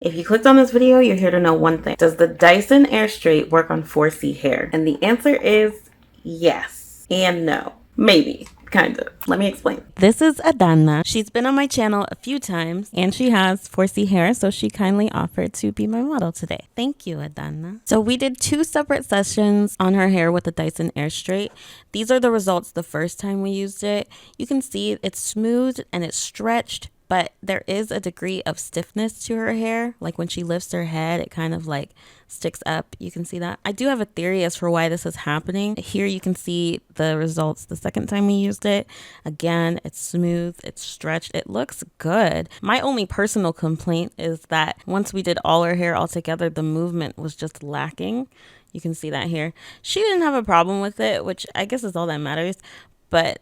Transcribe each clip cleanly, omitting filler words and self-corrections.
If you clicked on this video, you're here to know one thing. Does the Dyson Airstrait work on 4C hair? And the answer is yes and no. Maybe. Kind of. Let me explain. This is Adana. She's been on my channel a few times and she has 4C hair, so she kindly offered to be my model today. Thank you, Adana. So we did 2 separate sessions on her hair with the Dyson Airstrait. These are the results the first time we used it. You can see it's smooth and it's stretched, but there is a degree of stiffness to her hair. Like when she lifts her head, it kind of like sticks up. You can see that. I do have a theory as for why this is happening. Here you can see the results the second time we used it. Again, it's smooth, it's stretched, it looks good. My only personal complaint is that once we did all her hair all together, the movement was just lacking. You can see that here. She didn't have a problem with it, which I guess is all that matters, but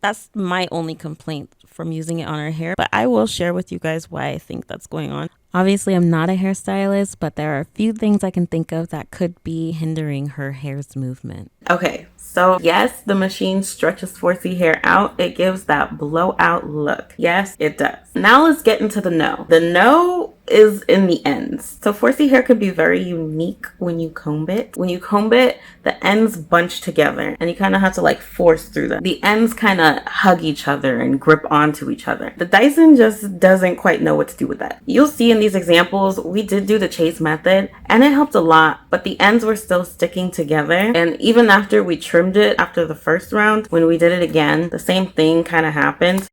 that's my only complaint from using it on her hair. But I will share with you guys why I think that's going on. Obviously, I'm not a hairstylist, but there are a few things I can think of that could be hindering her hair's movement. Okay, so yes, the machine stretches 4C hair out. It gives that blowout look. Yes, it does. Now let's get into the no. The no is in the ends. So 4C hair can be very unique when you comb it. When you comb it, the ends bunch together and you kind of have to like force through them. The ends kind of hug each other and grip onto each other. The Dyson just doesn't quite know what to do with that. You'll see in these examples, we did do the chase method and it helped a lot, but the ends were still sticking together. And even after we trimmed it after the first round, when we did it again, the same thing kind of happened.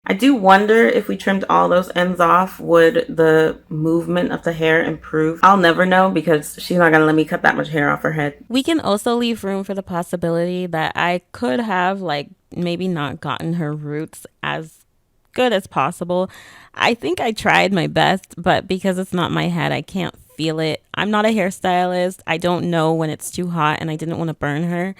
I do wonder if we trimmed all those ends off, would the movement of the hair improve? I'll never know because she's not gonna let me cut that much hair off her head. We can also leave room for the possibility that I could have like maybe not gotten her roots as good as possible. I think I tried my best, but because it's not my head, I can't feel it. I'm not a hairstylist. I don't know when it's too hot and I didn't want to burn her.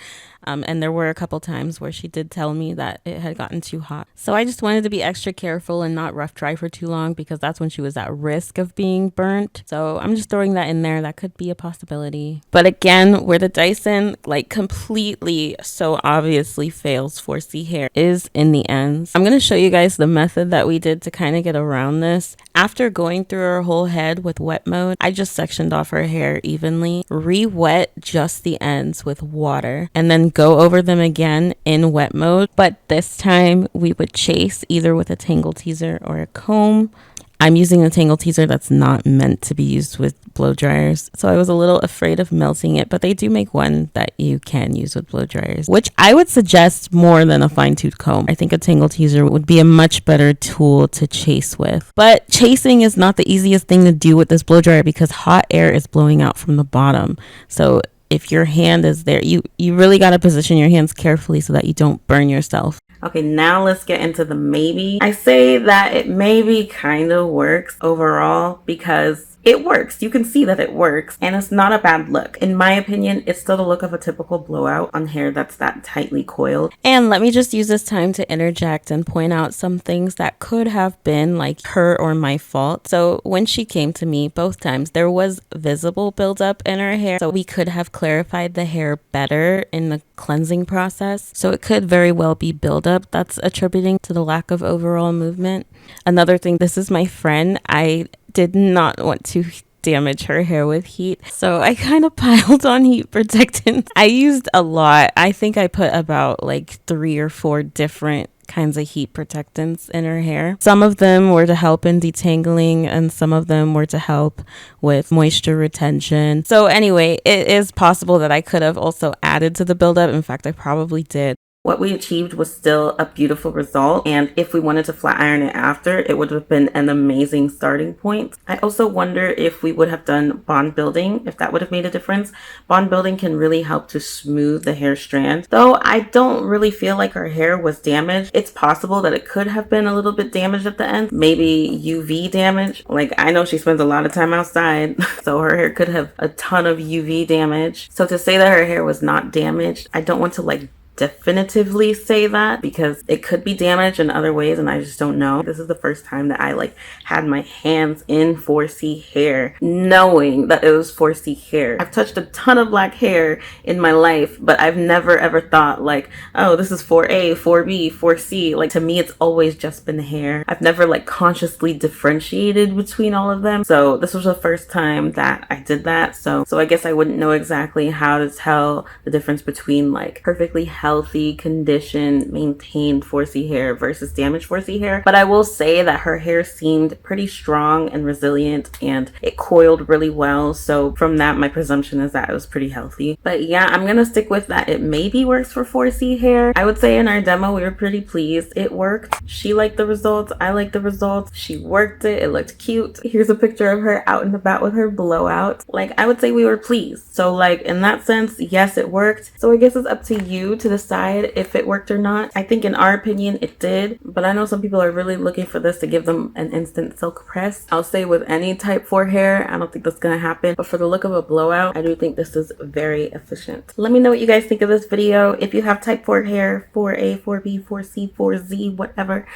And there were a couple times where she did tell me that it had gotten too hot. So I just wanted to be extra careful and not rough dry for too long because that's when she was at risk of being burnt. So I'm just throwing that in there. That could be a possibility. But again, where the Dyson like completely so obviously fails 4C hair is in the ends. I'm going to show you guys the method that we did to kind of get around this. After going through her whole head with wet mode, I just sectioned off her hair evenly, re-wet just the ends with water, and then go over them again in wet mode. But this time we would chase either with a tangle teaser or a comb. I'm using a tangle teaser that's not meant to be used with blow dryers, so I was a little afraid of melting it, but they do make one that you can use with blow dryers, which I would suggest more than a fine-tooth comb. I think a tangle teaser would be a much better tool to chase with. But chasing is not the easiest thing to do with this blow dryer because hot air is blowing out from the bottom. So if your hand is there, you really got to position your hands carefully so that you don't burn yourself. Okay, now let's get into the maybe. I say that it maybe kind of works overall because it works. You can see that it works and it's not a bad look. In my opinion, it's still the look of a typical blowout on hair that's that tightly coiled. And let me just use this time to interject and point out some things that could have been like her or my fault. So when she came to me both times, there was visible buildup in her hair. So we could have clarified the hair better in the cleansing process. So it could very well be buildup that's attributing to the lack of overall movement. Another thing, this is my friend. I did not want to damage her hair with heat, so I kind of piled on heat protectant. I used a lot. I think I put about like 3 or 4 different kinds of heat protectants in her hair. Some of them were to help in detangling and some of them were to help with moisture retention. So anyway, it is possible that I could have also added to the buildup. In fact, I probably did. What we achieved was still a beautiful result, and if we wanted to flat iron it after, it would have been an amazing starting point. I also wonder if we would have done bond building, if that would have made a difference. Bond building can really help to smooth the hair strand. Though I don't really feel like her hair was damaged. It's possible that it could have been a little bit damaged at the end. Maybe UV damage. Like, I know she spends a lot of time outside, so her hair could have a ton of UV damage. So to say that her hair was not damaged, I don't want to like definitively say that because it could be damaged in other ways and I just don't know. This is the first time that I like had my hands in 4C hair knowing that it was 4C hair. I've touched a ton of black hair in my life, but I've never ever thought like, oh, this is 4A, 4B, 4C. Like to me, it's always just been hair. I've never like consciously differentiated between all of them. So this was the first time that I did that. So I guess I wouldn't know exactly how to tell the difference between like perfectly healthy, conditioned, maintained 4C hair versus damaged 4C hair. But I will say that her hair seemed pretty strong and resilient and it coiled really well. So from that, my presumption is that it was pretty healthy. But yeah, I'm gonna stick with that. It maybe works for 4C hair. I would say in our demo, we were pretty pleased. It worked. She liked the results. I liked the results. She worked it. It looked cute. Here's a picture of her out and about with her blowout. Like, I would say we were pleased. So like in that sense, yes, it worked. So I guess it's up to you to decide if it worked or not. I think in our opinion, it did. But I know some people are really looking for this to give them an instant silk press. I'll say with any type 4 hair, I don't think that's gonna happen. But for the look of a blowout, I do think this is very efficient. Let me know what you guys think of this video. If you have type 4 hair, 4A, 4B, 4C, 4Z, whatever,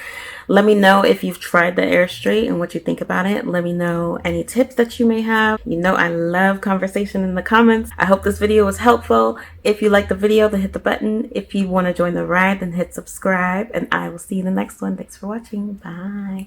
let me know if you've tried the Airstrait and what you think about it. Let me know any tips that you may have. You know I love conversation in the comments. I hope this video was helpful. If you like the video, then hit the button. If you want to join the ride, then hit subscribe. And I will see you in the next one. Thanks for watching. Bye.